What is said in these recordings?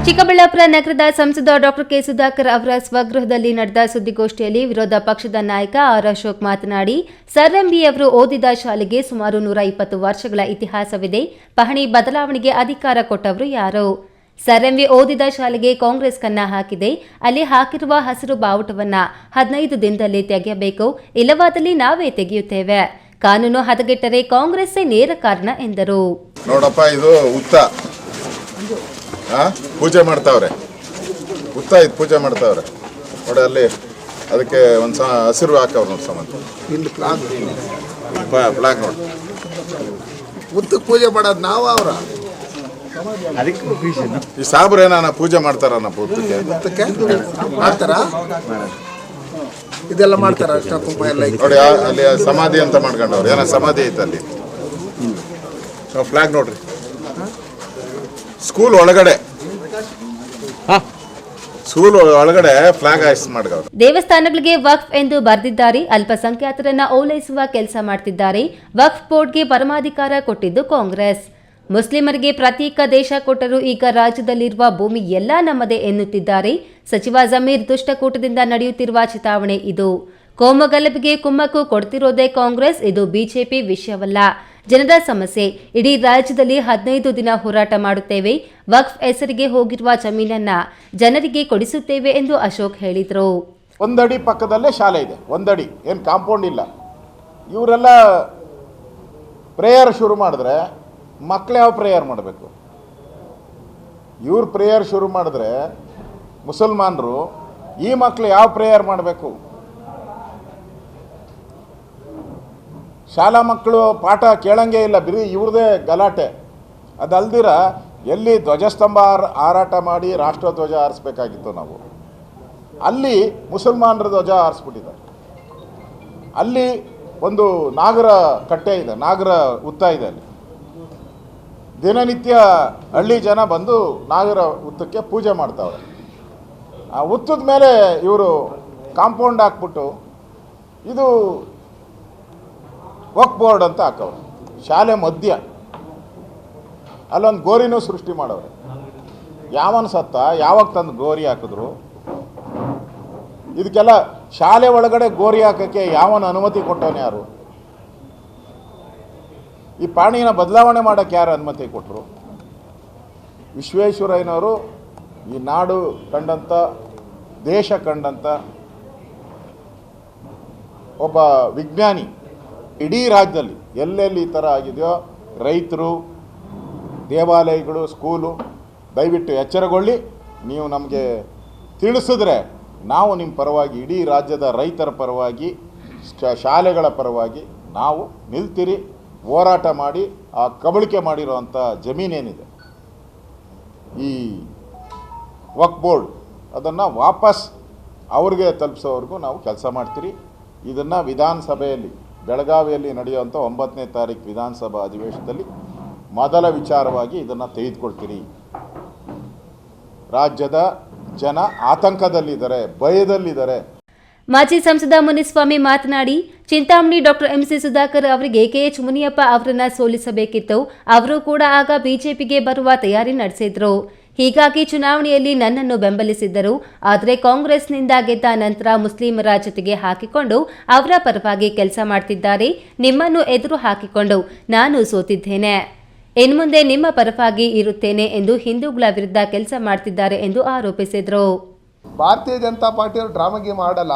ಚಿಕ್ಕಬಳ್ಳಾಪುರ ನಗರದ ಸಂಸದ doctor K Sudhakar ಅವರ ಸ್ವಗೃಹದಲ್ಲಿ ನಡೆದ ಸುದ್ದಿಗೋಷ್ಠಿಯಲ್ಲಿ ವಿರೋಧ ಪಕ್ಷದ ನಾಯಕ ಆರ್ ಅಶೋಕ್ ಮಾತನಾಡಿ, ಸರ್ ಎಂವಿ ಅವರು ಓದಿದ ಶಾಲೆಗೆ ಸುಮಾರು 120 ವರ್ಷಗಳ ಇತಿಹಾಸವಿದೆ. ಪಹಣಿ ಬದಲಾವಣೆಗೆ ಅಧಿಕಾರ ಕೊಟ್ಟವರು ಯಾರು? ಸರ್ ಎಂವಿ ಓದಿದ ಶಾಲೆಗೆ ಕಾಂಗ್ರೆಸ್ ಕನ್ನ ಹಾಕಿದೆ. ಅಲ್ಲಿ ಹಾಕಿರುವ ಹಸಿರು ಬಾವುಟವನ್ನ 15 ದಿನದಲ್ಲಿ ತೆಗೆಯಬೇಕು, ಇಲ್ಲವಾದಲ್ಲಿ ನಾವೇ ತೆಗೆಯುತ್ತೇವೆ. ಕಾನೂನು ಹದಗೆಟ್ಟರೆ ಕಾಂಗ್ರೆಸ್ಸೇ ನೇರ ಕಾರಣ ಎಂದರು. ನೋಡಪ್ಪ, ಇದು ಪೂಜೆ ಮಾಡ್ತಾವ್ರೆ, ಇದು ಪೂಜೆ ಮಾಡ್ತಾವ್ರೆ ನೋಡಿ. ಅಲ್ಲಿ ಅದಕ್ಕೆ ಒಂದು ಹಸಿರು ಹಾಕವ್ರು ನೋಡಿ. ಸಂಬಂಧ ಇಲ್ಲಿ ಫ್ಲಾಗ್ ನೋಡಿ, ಉತ್ತಕ್ಕೆ ಪೂಜೆ ಮಾಡೋದು ನಾವು ಅವರ ಈ ಸಾಬ್ರು ಏನ ಪೂಜೆ ಮಾಡ್ತಾರಪ್ಪ, ಉತ್ತಕ್ಕೆ ಮಾಡ್ತಾರ, ಇದೆಲ್ಲ ಮಾಡ್ತಾರ. ನೋಡಿ ಅಲ್ಲಿ ಸಮಾಧಿ ಅಂತ ಮಾಡ್ಕೊಂಡವ್ರು, ಏನೋ ಸಮಾಧಿ ಐತೆ ಅಲ್ಲಿ. ಫ್ಲಾಗ್ ನೋಡ್ರಿ, ಸ್ಕೂಲ್ ಒಳಗಡೆ ಫ್ಲಾಗ್ ಹಾಯಿಸಿ ಮಾಡ್ಗವ್ರು. ದೇವಸ್ಥಾನಗಳಿಗೆ ವಕ್ಫ್ ಎಂದು ಬರೆದಿದ್ದಾರೆ. ಅಲ್ಪಸಂಖ್ಯಾತರನ್ನ ಓಲೈಸುವ ಕೆಲಸ ಮಾಡ್ತಿದ್ದಾರೆ. ವಕ್ಫ್ ಬೋರ್ಡ್ಗೆ ಪರಮಾಧಿಕಾರ ಕೊಟ್ಟಿದ್ದು ಕಾಂಗ್ರೆಸ್. ಮುಸ್ಲಿಮರಿಗೆ ಪ್ರತ್ಯೇಕ ದೇಶ ಕೊಟ್ಟರು. ಈಗ ರಾಜ್ಯದಲ್ಲಿರುವ ಭೂಮಿ ಎಲ್ಲ ನಮ್ಮದೇ ಎನ್ನುತ್ತಿದ್ದಾರೆ. ಸಚಿವ ಜಮೀರ್ ದುಷ್ಟಕೂಟದಿಂದ ನಡೆಯುತ್ತಿರುವ ಚಿತಾವಣೆ ಇದು. ಕೋಮುಗಲಭೆಗೆ ಕುಮ್ಮಕ್ಕು ಕೊಡ್ತಿರೋದೇ ಕಾಂಗ್ರೆಸ್. ಇದು ಬಿಜೆಪಿ ವಿಷಯವಲ್ಲ, ಜನರ ಸಮಸ್ಯೆ. ಇಡೀ ರಾಜ್ಯದಲ್ಲಿ 15 ದಿನ ಹೋರಾಟ ಮಾಡುತ್ತೇವೆ. ವಕ್ಫ್ ಹೆಸರಿಗೆ ಹೋಗಿರುವ ಜಮೀನನ್ನ ಜನರಿಗೆ ಕೊಡಿಸುತ್ತೇವೆ ಎಂದು ಅಶೋಕ್ ಹೇಳಿದರು. ಒಂದಡಿ ಪಕ್ಕದಲ್ಲೇ ಶಾಲೆ ಇದೆ, ಒಂದಡಿ, ಏನು ಕಾಂಪೌಂಡ್ ಇಲ್ಲ. ಇವರೆಲ್ಲ ಪ್ರೇಯರ್ ಶುರು ಮಾಡಿದ್ರೆ ಮಕ್ಕಳು ಯಾವ ಪ್ರೇಯರ್ ಮಾಡಬೇಕು? ಇವ್ರು ಪ್ರೇಯರ್ ಶುರು ಮಾಡಿದ್ರೆ ಮುಸಲ್ಮಾನರು, ಈ ಮಕ್ಕಳು ಯಾವ ಪ್ರೇಯರ್ ಮಾಡಬೇಕು? ಶಾಲಾ ಮಕ್ಕಳು ಪಾಠ ಕೇಳಂಗೆ ಇಲ್ಲ, ಬರೀ ಇವ್ರದೇ ಗಲಾಟೆ. ಅದಲ್ದಿರ ಎಲ್ಲಿ ಧ್ವಜಸ್ತಂಭ ಹಾರಾಟ ಮಾಡಿ ರಾಷ್ಟ್ರಧ್ವಜ ಹಾರಿಸ್ಬೇಕಾಗಿತ್ತು ನಾವು, ಅಲ್ಲಿ ಮುಸಲ್ಮಾನರ ಧ್ವಜ ಹಾರಿಸ್ಬಿಟ್ಟಿದ್ದಾರೆ. ಅಲ್ಲಿ ಒಂದು ನಾಗರ ಕಟ್ಟೆ ಇದೆ, ನಾಗರ ಹುತ್ತ ಇದೆ. ಅಲ್ಲಿ ದಿನನಿತ್ಯ ಹಳ್ಳಿ ಜನ ಬಂದು ನಾಗರ ಹುತ್ತಕ್ಕೆ ಪೂಜೆ ಮಾಡ್ತಾವ್ರೆ. ಆ ಹುತ್ತದ ಮೇಲೆ ಇವರು ಕಾಂಪೌಂಡ್ ಹಾಕ್ಬಿಟ್ಟು ಇದು ವಕ್ಫ್ ಬೋರ್ಡ್ ಅಂತ ಹಾಕವ್ರೆ. ಶಾಲೆ ಮಧ್ಯ ಅಲ್ಲೊಂದು ಗೋರಿನೂ ಸೃಷ್ಟಿ ಮಾಡವ್ರೆ. ಯಾವನ ಸತ್ತ, ಯಾವಾಗ ತಂದು ಗೋರಿ ಹಾಕಿದ್ರು? ಇದಕ್ಕೆಲ್ಲ ಶಾಲೆ ಒಳಗಡೆ ಗೋರಿ ಹಾಕೋಕ್ಕೆ ಯಾವನ ಅನುಮತಿ ಕೊಟ್ಟವನು ಯಾರು? ಈ ಪಾಣಿನ ಬದಲಾವಣೆ ಮಾಡೋಕ್ಕೆ ಯಾರು ಅನುಮತಿ ಕೊಟ್ಟರು? ವಿಶ್ವೇಶ್ವರಯ್ಯನವರು ಈ ನಾಡು ಕಂಡಂಥ, ದೇಶ ಕಂಡಂಥ ಒಬ್ಬ ವಿಜ್ಞಾನಿ. ಇಡೀ ರಾಜ್ಯದಲ್ಲಿ ಎಲ್ಲೆಲ್ಲಿ ಈ ಥರ ಆಗಿದೆಯೋ, ರೈತರು, ದೇವಾಲಯಗಳು, ಸ್ಕೂಲು, ದಯವಿಟ್ಟು ಎಚ್ಚರಗೊಳ್ಳಿ. ನೀವು ನಮಗೆ ತಿಳಿಸಿದ್ರೆ ನಾವು ನಿಮ್ಮ ಪರವಾಗಿ, ಇಡೀ ರಾಜ್ಯದ ರೈತರ ಪರವಾಗಿ, ಶಾಲೆಗಳ ಪರವಾಗಿ ನಾವು ನಿಲ್ತೀರಿ. ಹೋರಾಟ ಮಾಡಿ ಆ ಕಬಳಿಕೆ ಮಾಡಿರೋವಂಥ ಜಮೀನೇನಿದೆ, ಈ ವಕ್ಫ್ ಬೋರ್ಡ್, ಅದನ್ನು ವಾಪಸ್ ಅವ್ರಿಗೆ ತಲುಪಿಸೋವರೆಗೂ ನಾವು ಕೆಲಸ ಮಾಡ್ತೀರಿ. ಇದನ್ನು ವಿಧಾನಸಭೆಯಲ್ಲಿ, ಬೆಳಗಾವಿಯಲ್ಲಿ ನಡೆಯುವಂಥ 9ನೇ ತಾರೀಕು ವಿಧಾನಸಭಾ ಅಧಿವೇಶನದಲ್ಲಿ ಮೊದಲ ವಿಚಾರವಾಗಿ ಇದನ್ನು ತೆಗೆದುಕೊಳ್ತೀರಿ. ರಾಜ್ಯದ ಜನ ಆತಂಕದಲ್ಲಿದ್ದಾರೆ, ಭಯದಲ್ಲಿದ್ದಾರೆ. ಮಾಜಿ ಸಂಸದ ಮುನಿಸ್ವಾಮಿ ಮಾತನಾಡಿ, ಚಿಂತಾಮಣಿ ಡಾಕ್ಟರ್ ಎಂಸಿ ಸುಧಾಕರ್ ಅವರಿಗೆ ಕೆಎಚ್ ಮುನಿಯಪ್ಪ ಅವರನ್ನ ಸೋಲಿಸಬೇಕಿತ್ತು. ಅವರು ಕೂಡ ಆಗ ಬಿಜೆಪಿಗೆ ಬರುವ ತಯಾರಿ ನಡೆಸಿದ್ರು. ಹೀಗಾಗಿ ಚುನಾವಣೆಯಲ್ಲಿ ನನ್ನನ್ನು ಬೆಂಬಲಿಸಿದ್ದರು. ಆದರೆ ಕಾಂಗ್ರೆಸ್ನಿಂದ ಗೆದ್ದ ನಂತರ ಮುಸ್ಲಿಮರ ಜೊತೆಗೆ ಹಾಕಿಕೊಂಡು ಅವರ ಪರವಾಗಿ ಕೆಲಸ ಮಾಡ್ತಿದ್ದಾರೆ. ನಿಮ್ಮನ್ನು ಎದುರು ಹಾಕಿಕೊಂಡು ನಾನು ಸೋತಿದ್ದೇನೆ. ಇನ್ಮುಂದೆ ನಿಮ್ಮ ಪರವಾಗಿ ಇರುತ್ತೇನೆ ಎಂದು ಹಿಂದೂಗಳ ವಿರುದ್ಧ ಕೆಲಸ ಮಾಡ್ತಿದ್ದಾರೆ ಎಂದು ಆರೋಪಿಸಿದರು. ಭಾರತೀಯ ಜನತಾ ಪಾರ್ಟಿಯವರು ಡ್ರಾಮಾ ಗೇಮ್ ಆಡಲ್ಲ.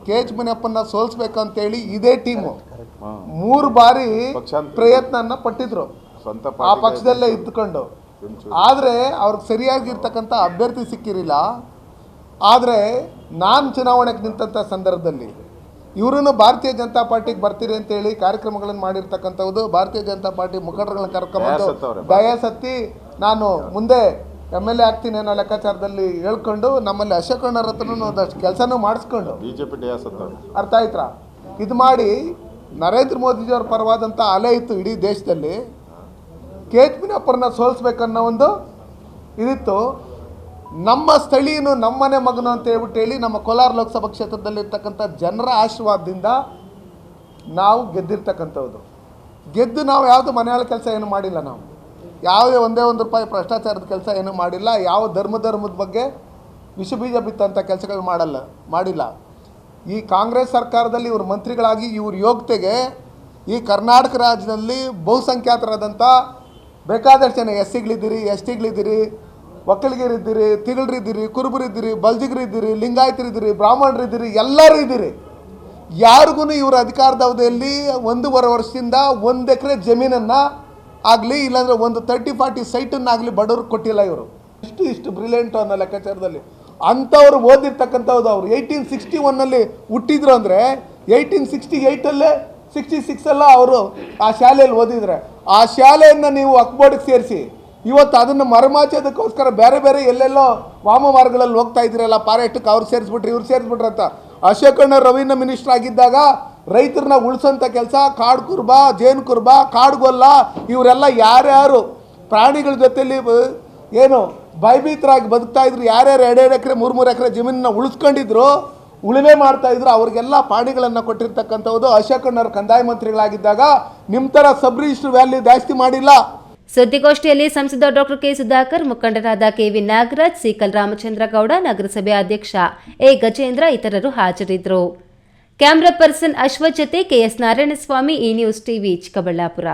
ಕೆಎಚ್ ಮುನಿಯಪ್ಪನ ಸೋಲಿಸ್ಬೇಕಂತೇಳಿ ಇದೇ ಟೀಮು 3 ಬಾರಿ ಪ್ರಯತ್ನ ಪಟ್ಟಿದ್ರು, ಆ ಪಕ್ಷದಲ್ಲೇ ಇದ್ದುಕೊಂಡು. ಆದರೆ ಅವ್ರಿಗೆ ಸರಿಯಾಗಿರ್ತಕ್ಕಂಥ ಅಭ್ಯರ್ಥಿ ಸಿಕ್ಕಿರಲಿಲ್ಲ. ಆದರೆ ನಾನು ಚುನಾವಣೆಗೆ ನಿಂತಹ ಸಂದರ್ಭದಲ್ಲಿ ಇವರು ಭಾರತೀಯ ಜನತಾ ಪಾರ್ಟಿಗೆ ಬರ್ತೀರಿ ಅಂತೇಳಿ ಕಾರ್ಯಕ್ರಮಗಳನ್ನು ಮಾಡಿರ್ತಕ್ಕಂಥದ್ದು. ಭಾರತೀಯ ಜನತಾ ಪಾರ್ಟಿ ಮುಖಂಡರುಗಳನ್ನ ಕರ್ಕೊಂಡ್ಬಂದು ದಯಾಸತ್ತಿ ನಾನು ಮುಂದೆ MLA ಆಗ್ತೀನಿ ಅನ್ನೋ ಲೆಕ್ಕಾಚಾರದಲ್ಲಿ ಹೇಳ್ಕೊಂಡು ನಮ್ಮಲ್ಲಿ ಅಶೋಕಣ್ಣರ ಹತ್ರನೂ ಒಂದಷ್ಟು ಕೆಲಸನೂ ಮಾಡಿಸ್ಕೊಂಡು ಬಿಜೆಪಿ ಅರ್ಥ ಆಯ್ತಾ, ಇದು ಮಾಡಿ ನರೇಂದ್ರ ಮೋದಿಜಿಯವ್ರ ಪರವಾದಂಥ ಅಲೆ ಇತ್ತು ಇಡೀ ದೇಶದಲ್ಲಿ. ಕೆಎಚ್ ಮುನಿಯಪ್ಪರನ್ನ ಸೋಲಿಸ್ಬೇಕನ್ನೋ ಒಂದು ಇದಿತ್ತು. ನಮ್ಮ ಸ್ಥಳೀಯನು ನಮ್ಮನೆ ಮಗನು ಅಂತ ಹೇಳಿ ನಮ್ಮ ಕೋಲಾರ ಲೋಕಸಭಾ ಕ್ಷೇತ್ರದಲ್ಲಿರ್ತಕ್ಕಂಥ ಜನರ ಆಶೀರ್ವಾದದಿಂದ ನಾವು ಗೆದ್ದಿರ್ತಕ್ಕಂಥದ್ದು. ಗೆದ್ದು ನಾವು ಯಾವುದು ಮನೆಯಾಳ ಕೆಲಸ ಏನು ಮಾಡಿಲ್ಲ. ನಾವು ಯಾವುದೇ ಒಂದೇ ಒಂದು ರೂಪಾಯಿ ಭ್ರಷ್ಟಾಚಾರದ ಕೆಲಸ ಏನೂ ಮಾಡಿಲ್ಲ. ಯಾವ ಧರ್ಮದ ಬಗ್ಗೆ ವಿಷಬೀಜ ಬಿತ್ತಂಥ ಕೆಲಸಗಳು ಮಾಡಿಲ್ಲ. ಈ ಕಾಂಗ್ರೆಸ್ ಸರ್ಕಾರದಲ್ಲಿ ಇವರು ಮಂತ್ರಿಗಳಾಗಿ ಇವ್ರ ಯೋಗ್ಯತೆಗೆ ಈ ಕರ್ನಾಟಕ ರಾಜ್ಯದಲ್ಲಿ ಬಹುಸಂಖ್ಯಾತರಾದಂಥ ಬೇಕಾದಷ್ಟು ಜನ SCಗಳಿದ್ದೀರಿ, STಗಳಿದ್ದೀರಿ, ಒಕ್ಕಲಿಗರಿದ್ದೀರಿ, ತಿಗಳರಿದ್ದೀರಿ, ಕುರುಬರಿದ್ದೀರಿ, ಬಲ್ಜಿಗರಿದ್ದೀರಿ, ಲಿಂಗಾಯತರಿದ್ದೀರಿ, ಬ್ರಾಹ್ಮಣರಿದ್ದೀರಿ, ಎಲ್ಲರೂ ಇದ್ದೀರಿ. ಯಾರಿಗೂ ಇವರ ಅಧಿಕಾರದ ಅವಧಿಯಲ್ಲಿ 1.5 ವರ್ಷದಿಂದ 1 ಎಕರೆ ಜಮೀನನ್ನು ಆಗಲಿ ಇಲ್ಲಾಂದರೆ ಒಂದು 30-40 ಸೈಟನ್ನಾಗಲಿ ಬಡವ್ರಿಗೆ ಕೊಟ್ಟಿಲ್ಲ. ಇವರು ಇಷ್ಟು ಬ್ರಿಲಿಯಂಟು ಅನ್ನೋ ಲೆಕ್ಕಾಚಾರದಲ್ಲಿ ಅಂಥವ್ರು ಓದಿರ್ತಕ್ಕಂಥದ್ದು. ಅವರು 1861 ಹುಟ್ಟಿದ್ರು ಅಂದರೆ 1868 66 ಅವರು ಆ ಶಾಲೆಯಲ್ಲಿ ಓದಿದ್ರೆ ಆ ಶಾಲೆಯನ್ನು ನೀವು ಅಕ್ಬೋರ್ಡ್ಗೆ ಸೇರಿಸಿ ಇವತ್ತು ಅದನ್ನು ಮರೆಮಾಚೋದಕ್ಕೋಸ್ಕರ ಬೇರೆ ಬೇರೆ ಎಲ್ಲೆಲ್ಲೋ ವಾಮ ಮಾರ್ಗಗಳಲ್ಲಿ ಹೋಗ್ತಾ ಇದ್ದೀರಲ್ಲ, ಪಾರಾಯಟಕ್ಕೆ ಅವ್ರು ಸೇರಿಸ್ಬಿಟ್ರಿ ಇವ್ರು ಸೇರಿಸ್ಬಿಟ್ರಿ ಅಂತ. ಅಶೋಕಣ್ಣ ರವೀಂದ್ರ ಮಿನಿಸ್ಟರ್ ಆಗಿದ್ದಾಗ ರೈತರನ್ನ ಉಳಿಸೋಂಥ ಕೆಲಸ, ಕಾಡು ಕುರುಬ, ಜೇನು ಕುರುಬ, ಕಾಡುಗೊಲ್ಲ ಇವರೆಲ್ಲ ಯಾರ್ಯಾರು ಪ್ರಾಣಿಗಳ ಜೊತೆಯಲ್ಲಿ ಏನು ಭಯಭೀತರಾಗಿ ಬದುಕ್ತಾ ಇದ್ರು, ಯಾರ್ಯಾರು 2 ಎಕರೆ 3 ಎಕರೆ ಜಮೀನನ್ನ ಉಳಿಸ್ಕೊಂಡಿದ್ರು, ಉಳುಮೆ ಮಾಡ್ತಾಯಿದ್ರು, ಅವ್ರಿಗೆಲ್ಲ ಪಾಣಿಗಳನ್ನು ಕೊಟ್ಟಿರ್ತಕ್ಕಂಥದ್ದು ಅಶೋಕಣ್ಣವ್ರು ಕಂದಾಯ ಮಂತ್ರಿಗಳಾಗಿದ್ದಾಗ. ನಿಮ್ಮ ಥರ ಸಬ್ ರಿಜಿಸ್ಟರ್ ವ್ಯಾಲ್ಯೂ ಜಾಸ್ತಿ ಮಾಡಿಲ್ಲ. ಸುದ್ದಿಗೋಷ್ಠಿಯಲ್ಲಿ ಸಂಸದ ಡಾಕ್ಟರ್ ಕೆ ಸುಧಾಕರ್, ಮುಖಂಡರಾದ KV ನಾಗರಾಜ್, ಸಿಕಲ್ ರಾಮಚಂದ್ರ ಗೌಡ, ನಗರಸಭೆ ಅಧ್ಯಕ್ಷ ಎ ಗಜೇಂದ್ರ ಇತರರು ಹಾಜರಿದ್ದರು. ಕ್ಯಾಮರಾ ಪರ್ಸನ್ ಅಶ್ವಥ್ ಜೊತೆ KS ನಾರಾಯಣಸ್ವಾಮಿ, ಈ ನ್ಯೂಸ್ ಟಿವಿ, ಚಿಕ್ಕಬಳ್ಳಾಪುರ.